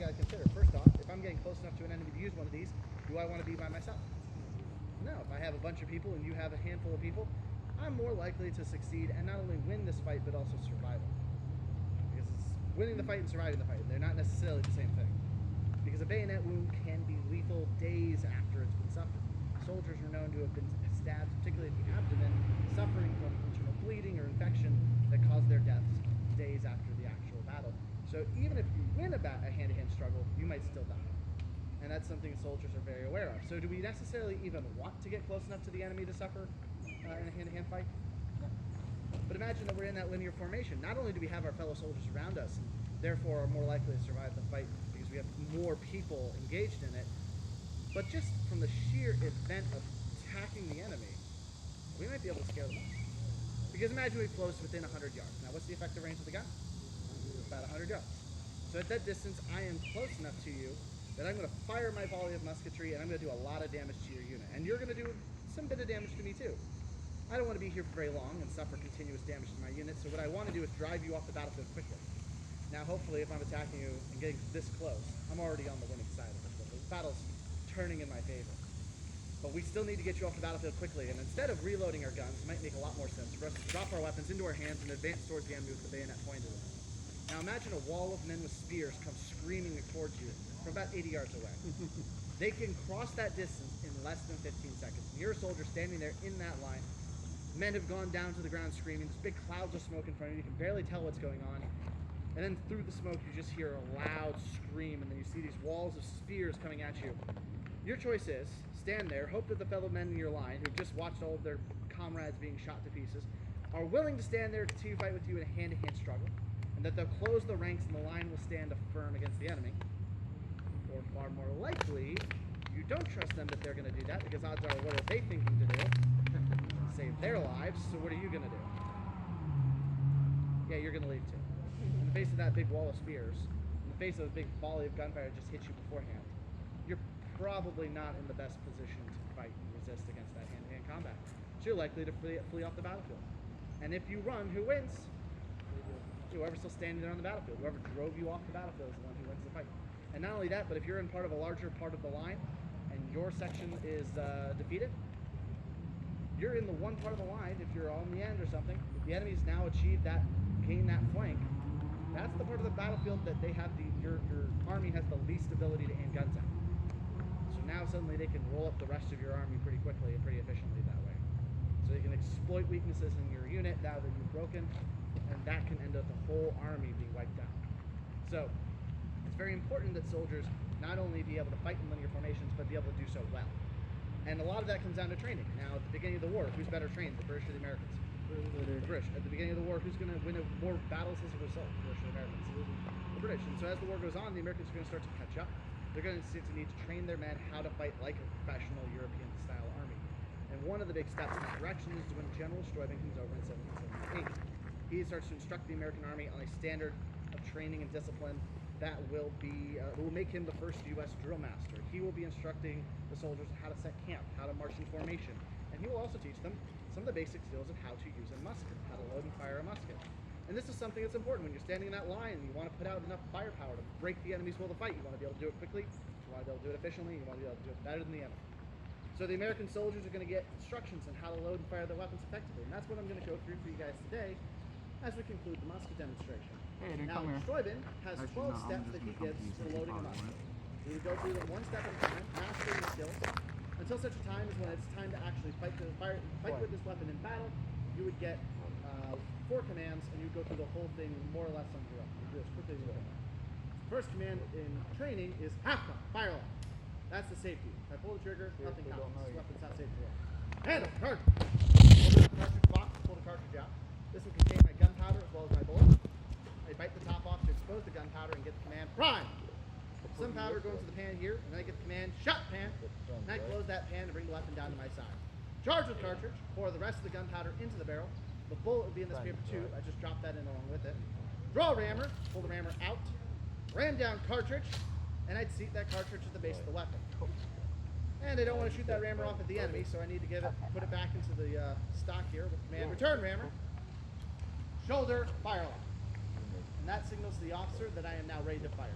you got to consider. First off, if I'm getting close enough to an enemy to use one of these, do I want to be by myself? No. If I have a bunch of people and you have a handful of people, I'm more likely to succeed and not only win this fight, but also survive it. Because it's winning the fight and surviving the fight. They're not necessarily the same thing. Because a bayonet wound can be lethal days after it's been suffered. Soldiers are known to have been stabbed, particularly in the abdomen, suffering from internal bleeding or infection that caused their deaths days after the actual battle. So even if you win a hand-to-hand struggle, you might still die. And that's something soldiers are very aware of. So do we necessarily even want to get close enough to the enemy to suffer in a hand-to-hand fight? No. But imagine that we're in that linear formation. Not only do we have our fellow soldiers around us, and therefore are more likely to survive the fight because we have more people engaged in it, but just from the sheer event of attacking the enemy, we might be able to scare them off. Because imagine we close within 100 yards. Now what's the effective range of the gun? About 100 yards. So at that distance, I am close enough to you that I'm going to fire my volley of musketry and I'm going to do a lot of damage to your unit. And you're going to do some bit of damage to me too. I don't want to be here for very long and suffer continuous damage to my unit, so what I want to do is drive you off the battlefield quickly. Now hopefully if I'm attacking you and getting this close, I'm already on the winning side of it. The battle's turning in my favor. But we still need to get you off the battlefield quickly, and instead of reloading our guns, it might make a lot more sense for us to drop our weapons into our hands and advance towards the enemy with the bayonet pointed at them. Now imagine a wall of men with spears come screaming towards you from about 80 yards away. They can cross that distance in less than 15 seconds. And you're a soldier standing there in that line. Men have gone down to the ground screaming. There's big clouds of smoke in front of you. You can barely tell what's going on. And then through the smoke, you just hear a loud scream, and then you see these walls of spears coming at you. Your choice is, stand there, hope that the fellow men in your line, who've just watched all of their comrades being shot to pieces, are willing to stand there and continue to fight with you in a hand-to-hand struggle, and that they'll close the ranks and the line will stand firm against the enemy. Or far more likely, you don't trust them that they're going to do that, because odds are, what are they thinking to do? Save their lives, so what are you going to do? Yeah, you're going to leave too. In the face of that big wall of spears, in the face of a big volley of gunfire just hit you beforehand, you're probably not in the best position to fight and resist against that hand-to-hand combat. So you're likely to flee off the battlefield. And if you run, who wins? Whoever's still standing there on the battlefield. Whoever drove you off the battlefield is the one who wins the fight. And not only that, but if you're in part of a larger part of the line, and your section is defeated, you're in the one part of the line, if you're on the end or something, if the enemy's now achieved that, gained that flank, that's the part of the battlefield that they have your army has the least ability to aim guns at. So now suddenly they can roll up the rest of your army pretty quickly and pretty efficiently that way. So you can exploit weaknesses in your unit now that you've broken, and that can end up the whole army being wiped out. So it's very important that soldiers not only be able to fight in linear formations, but be able to do so well. And a lot of that comes down to training. Now, at the beginning of the war, who's better trained, the British or the Americans? The British. At the beginning of the war, who's going to win more battles as a result, the British or the Americans? The British. And so as the war goes on, the Americans are going to start to catch up. They're going to need to train their men how to fight like a professional European-style army. And one of the big steps in that direction is when General Stuyvesant comes over in 1778. He starts to instruct the American army on a standard of training and discipline that will make him the first U.S. drill master. He will be instructing the soldiers on how to set camp, how to march in formation, and he will also teach them some of the basic skills of how to use a musket, how to load and fire a musket. And this is something that's important when you're standing in that line and you want to put out enough firepower to break the enemy's will to fight. You want to be able to do it quickly, you want to be able to do it efficiently, you want to be able to do it better than the enemy. So the American soldiers are going to get instructions on how to load and fire their weapons effectively, and that's what I'm going to go through for you guys today as we conclude the musket demonstration. Hey, now, Stuyvesant has 12 steps that he gives for loading a musket. You would go through them one step at a time, mastering the skills, until such a time as when it's time to actually fight with this weapon in battle. You would get 4 commands, and you would go through the whole thing more or less on your own. You do it as quickly as you can. First command in training is half cock, fire off. That's the safety. If I pull the trigger, nothing happens. This weapon's not safe to roll. Handle, cartridge. Open the cartridge box, pull the cartridge out. This will contain my gunpowder as well as my bullets. I bite the top off to expose the gunpowder and get the command, prime. Some powder goes into the pan here, and then I get the command, shot pan. And I close that pan to bring the weapon down to my side. Charge with cartridge, pour the rest of the gunpowder into the barrel. The bullet would be in this paper tube. I just drop that in along with it. Draw rammer, pull the rammer out. Ram down cartridge, and I'd seat that cartridge at the base of the weapon. And I don't want to shoot that rammer off at the enemy, so I need to put it back into the stock here with command, return rammer. Shoulder, fire off. And that signals to the officer that I am now ready to fire.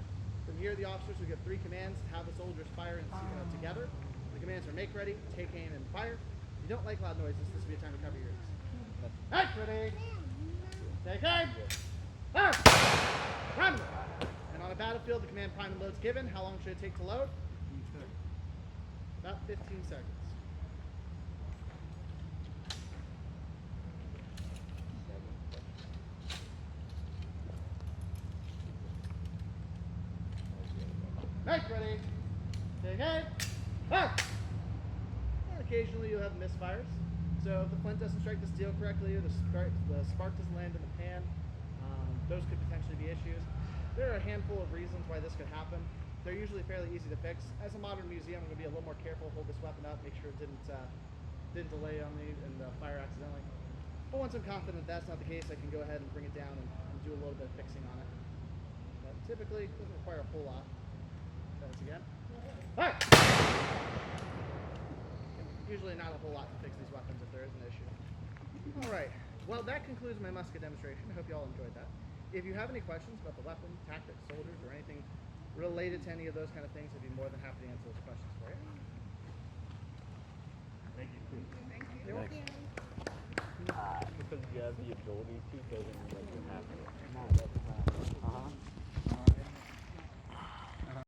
And here are the officers who give 3 commands to have the soldiers fire together. The commands are make ready, take aim, and fire. If you don't like loud noises, this would be a time to cover your ears. Make ready, take aim, fire, run. And on a battlefield, the command prime and load is given. How long should it take to load? About 15 seconds. Make ready, take aim, fire! And occasionally you'll have misfires. So if the flint doesn't strike the steel correctly, or the spark doesn't land in the pan, those could potentially be issues. There are a handful of reasons why this could happen. They're usually fairly easy to fix. As a modern museum, I'm going to be a little more careful, hold this weapon up, make sure it didn't delay on me and fire accidentally. But once I'm confident that's not the case, I can go ahead and bring it down and do a little bit of fixing on it. But typically, it doesn't require a whole lot. Try this again. Fire! Usually not a whole lot to fix these weapons if there is an issue. Alright, well that concludes my musket demonstration. I hope you all enjoyed that. If you have any questions about the weapon, tactics, soldiers, or anything related to any of those kind of things, I'd be more than happy to answer those questions for you. Thank you. Thank you. You're welcome. Because you have the ability to doesn't mean that you have to.